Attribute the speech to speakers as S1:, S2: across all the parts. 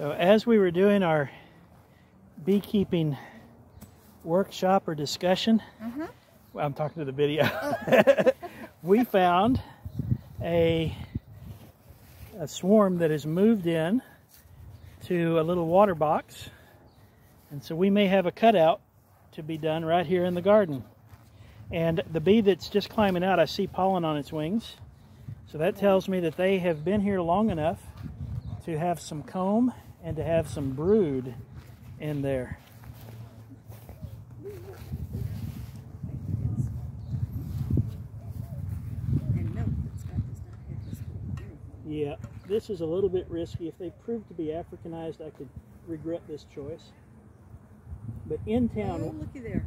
S1: So as we were doing our beekeeping workshop or discussion, well, I'm talking to the video, we found a swarm that has moved in to a little water box, and so we may have a cutout to be done right here in the garden. And the bee that's just climbing out, I see pollen on its wings, so that tells me that they have been here long enough to have some comb and to have some brood in there. Yeah, this is a little bit risky. If they prove to be Africanized, I could regret this choice. But in town,
S2: oh, looky there.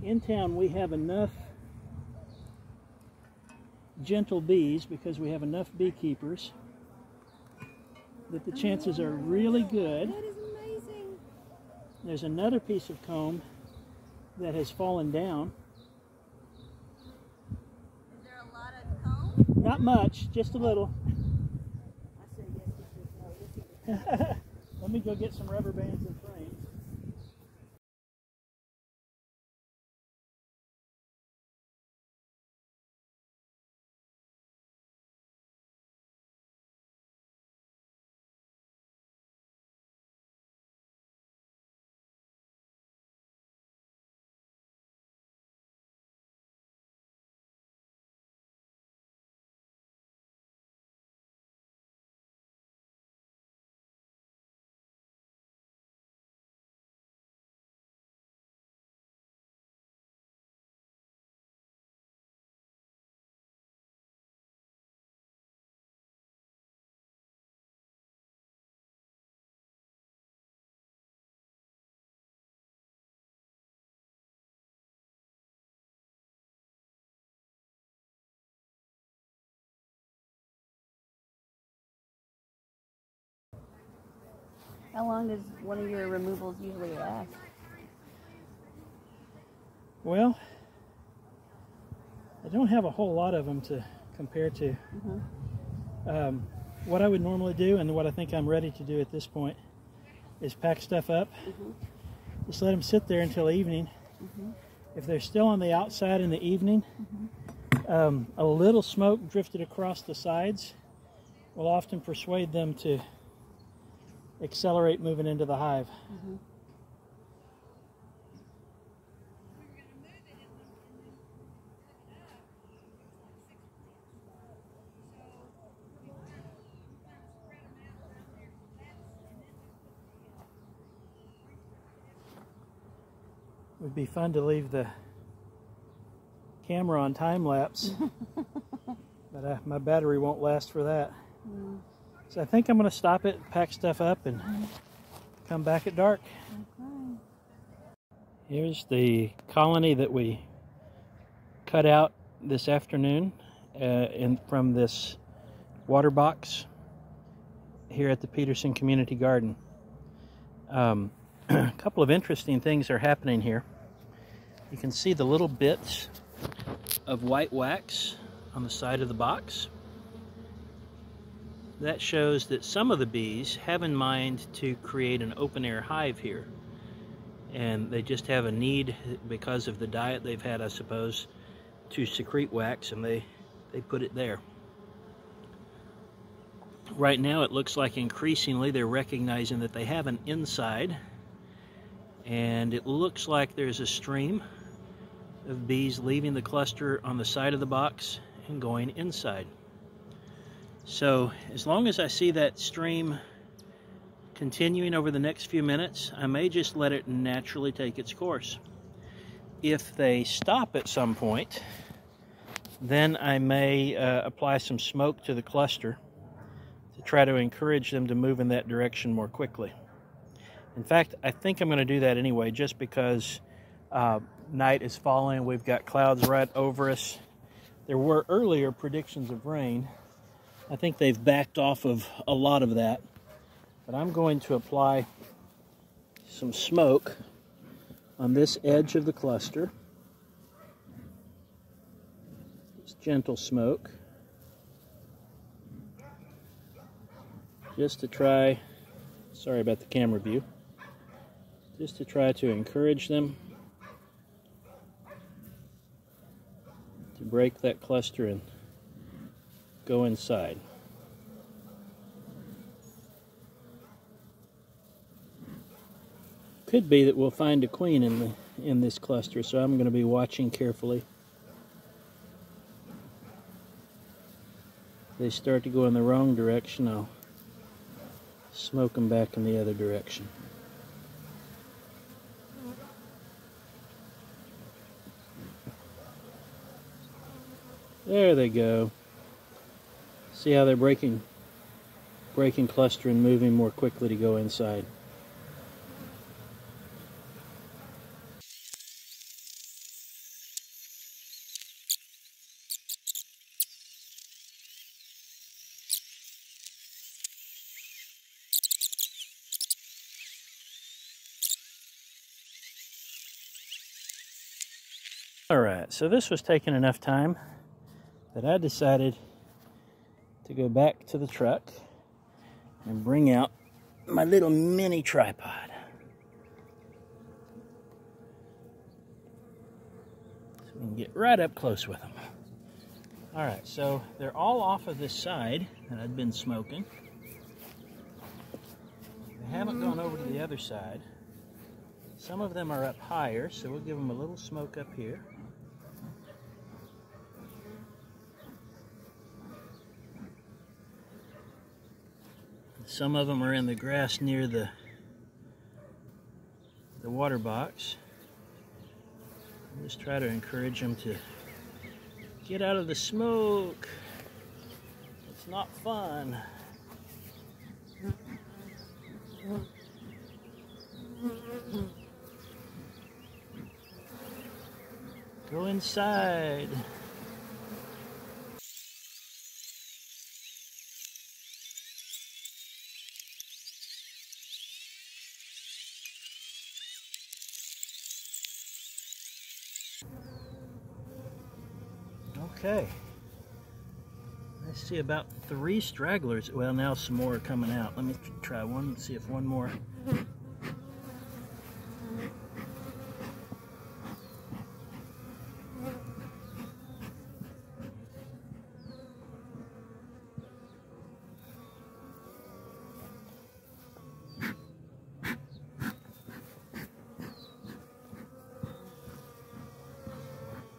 S1: In town we have enough gentle bees, because we have enough beekeepers, that the chances are really good.
S2: That is amazing.
S1: There's another piece of comb that has fallen down.
S2: Is there a lot of comb?
S1: Not much, just a little.
S2: I say yes, no.
S1: Let me go get some rubber bands and frames.
S2: How long does one of your removals usually last?
S1: Well, I don't have a whole lot of them to compare to. What I would normally do, and what I think I'm ready to do at this point, is pack stuff up. Just let them sit there until evening. If they're still on the outside in the evening, a little smoke drifted across the sides will often persuade them to accelerate moving into the hive. It would be fun to leave the camera on time lapse, but my battery won't last for that. So I think I'm going to stop it, pack stuff up, and come back at dark. Here's the colony that we cut out this afternoon from this water box here at the Peterson Community Garden. A couple of interesting things are happening here. You can see the little bits of white wax on the side of the box. That shows that some of the bees have in mind to create an open-air hive here. And they just have a need, because of the diet they've had, I suppose, to secrete wax, and they put it there. Right now it looks like increasingly they're recognizing that they have an inside, and it looks like there's a stream of bees leaving the cluster on the side of the box and going inside. So as long as I see that stream continuing over the next few minutes, I may just let it naturally take its course. If they stop at some point, then I may apply some smoke to the cluster to try to encourage them to move in that direction more quickly. In fact, I think I'm going to do that anyway, just because night is falling. We've got clouds right over us. There were earlier predictions of rain. I think they've backed off of a lot of that. But I'm going to apply some smoke on this edge of the cluster. Just gentle smoke. just to try Sorry about the camera view. Just to try to encourage them to break that cluster and go inside. Could be that we'll find a queen in this cluster, so I'm going to be watching carefully. If they start to go in the wrong direction, I'll smoke them back in the other direction. There they go. See how they're breaking cluster and moving more quickly to go inside. Alright, so this was taking enough time that I decided to go back to the truck and bring out my little mini tripod. So we can get right up close with them. Alright, so they're all off of this side that I'd been smoking. They haven't gone over to the other side. Some of them are up higher, so we'll give them a little smoke up here. Some of them are in the grass near the water box. I'll just try to encourage them to get out of the smoke. It's not fun. Go inside. Okay. I see about 3 stragglers. Well, now some more are coming out. Let me try one and see if one more.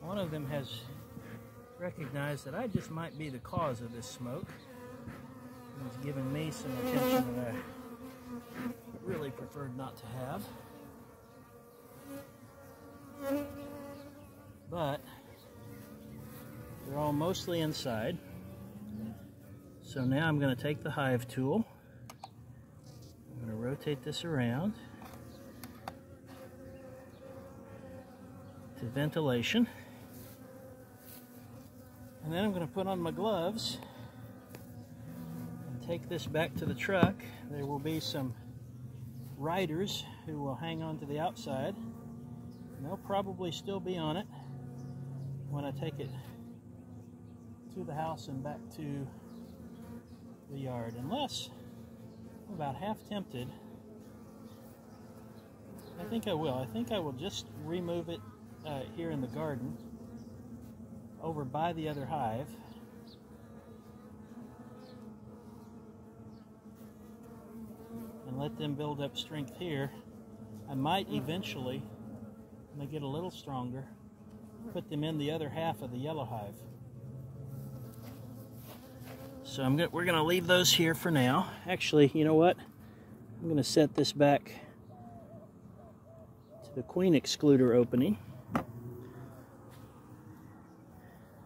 S1: One of them has recognized that I just might be the cause of this smoke. It's given me some attention that I really preferred not to have. But they're all mostly inside. So now I'm going to take the Hive tool. I'm going to rotate this around to ventilation. And then I'm going to put on my gloves and take this back to the truck. There will be some riders who will hang on to the outside. And they'll probably still be on it when I take it to the house and back to the yard. Unless I'm about half tempted. I think I will. I think I will just remove it here in the garden, over by the other hive. And let them build up strength here. I might eventually, when they get a little stronger, put them in the other half of the yellow hive. So we're going to leave those here for now. Actually, you know what? I'm going to set this back to the queen excluder opening,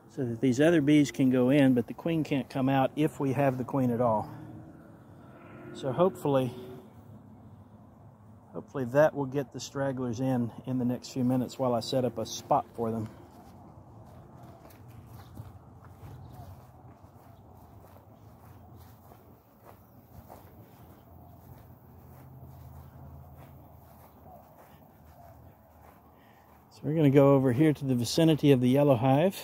S1: so that these other bees can go in, but the queen can't come out if we have the queen at all. So hopefully that will get the stragglers in the next few minutes while I set up a spot for them. So we're going to go over here to the vicinity of the yellow hive.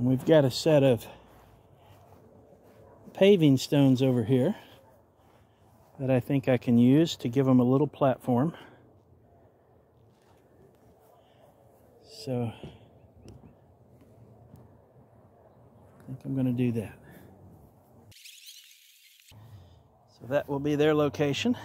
S1: we've got a set of paving stones over here that I think I can use to give them a little platform. So I think I'm going to do that. So that will be their location.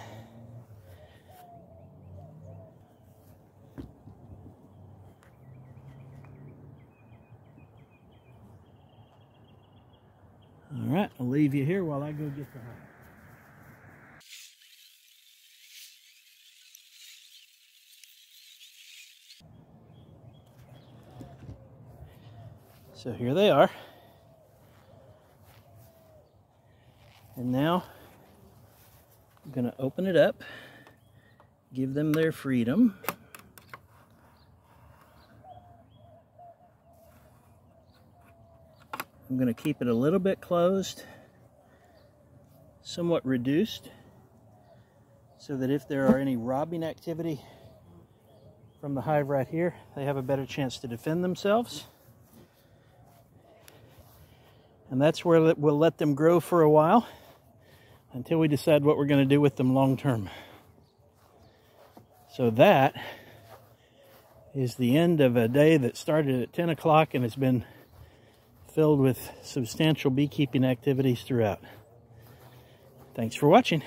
S1: All right, I'll leave you here while I go get the hive. So here they are. And now I'm going to open it up, give them their freedom. I'm going to keep it a little bit closed, somewhat reduced, so that if there are any robbing activity from the hive right here, they have a better chance to defend themselves. And that's where we'll let them grow for a while until we decide what we're going to do with them long term. So that is the end of a day that started at 10 o'clock and has been filled with substantial beekeeping activities throughout. Thanks for watching.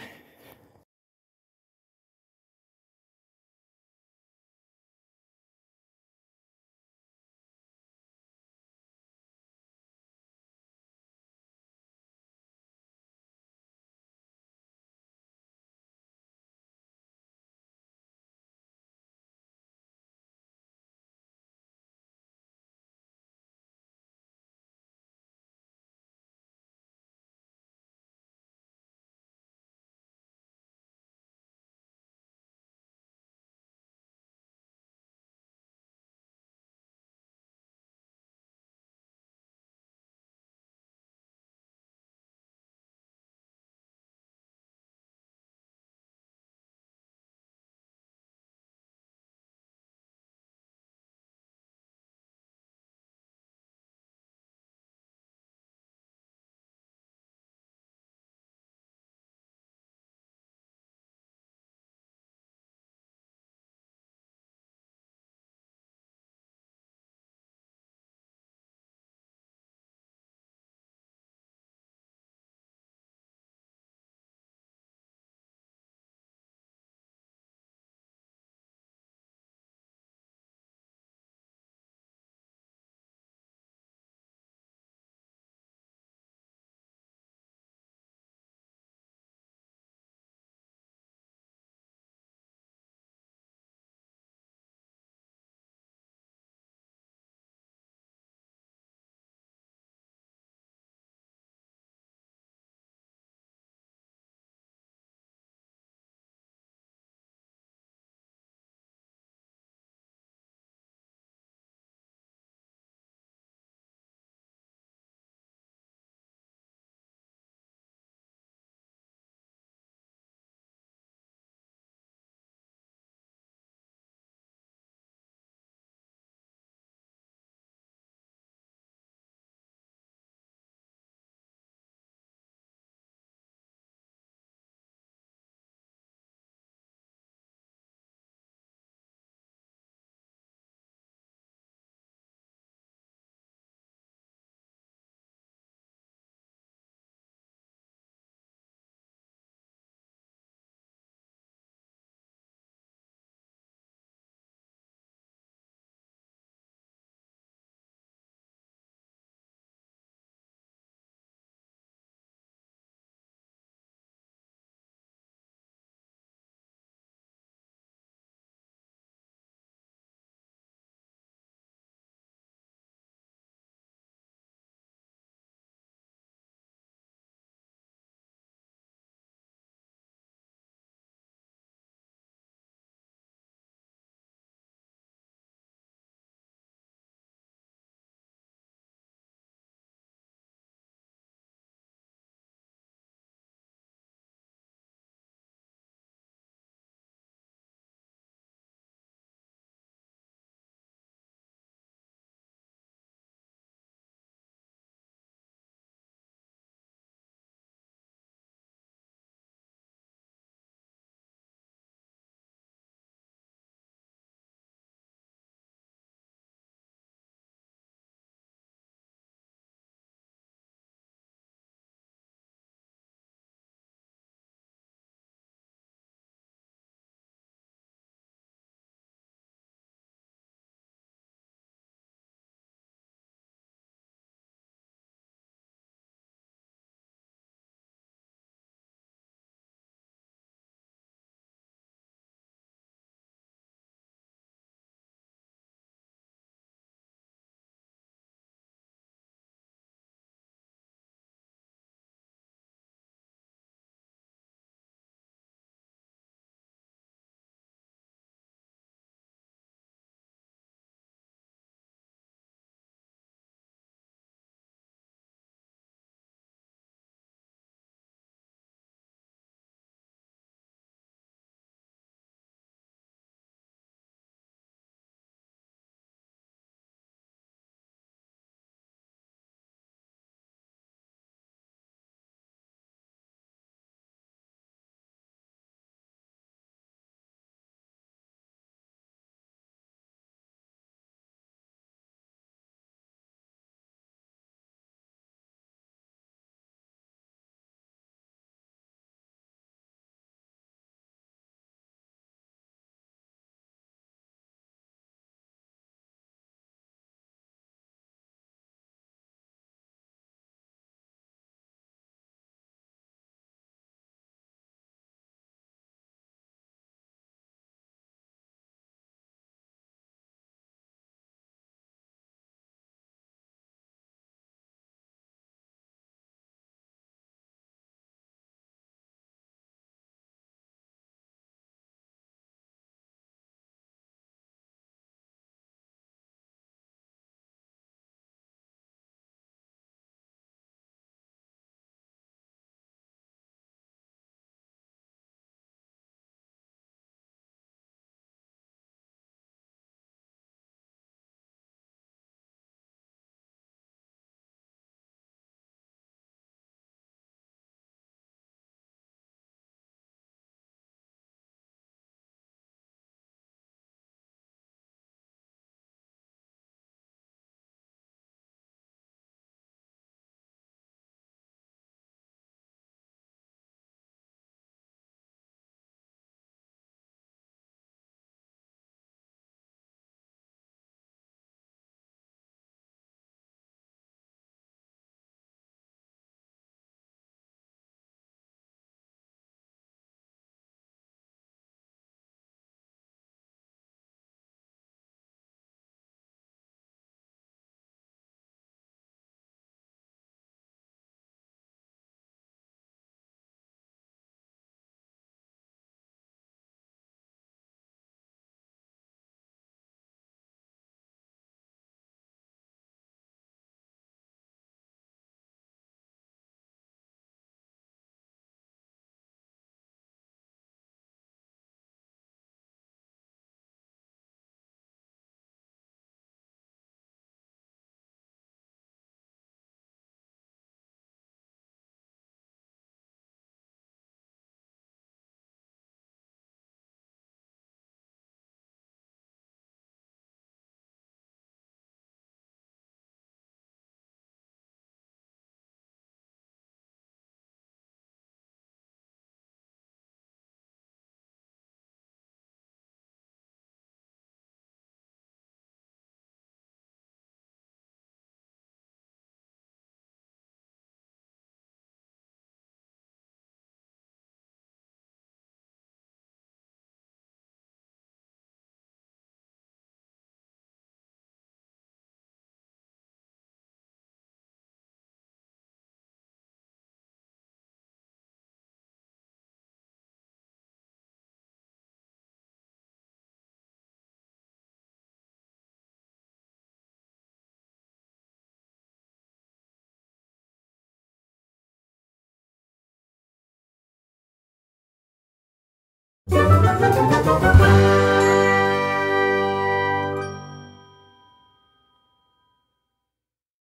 S2: Thank you.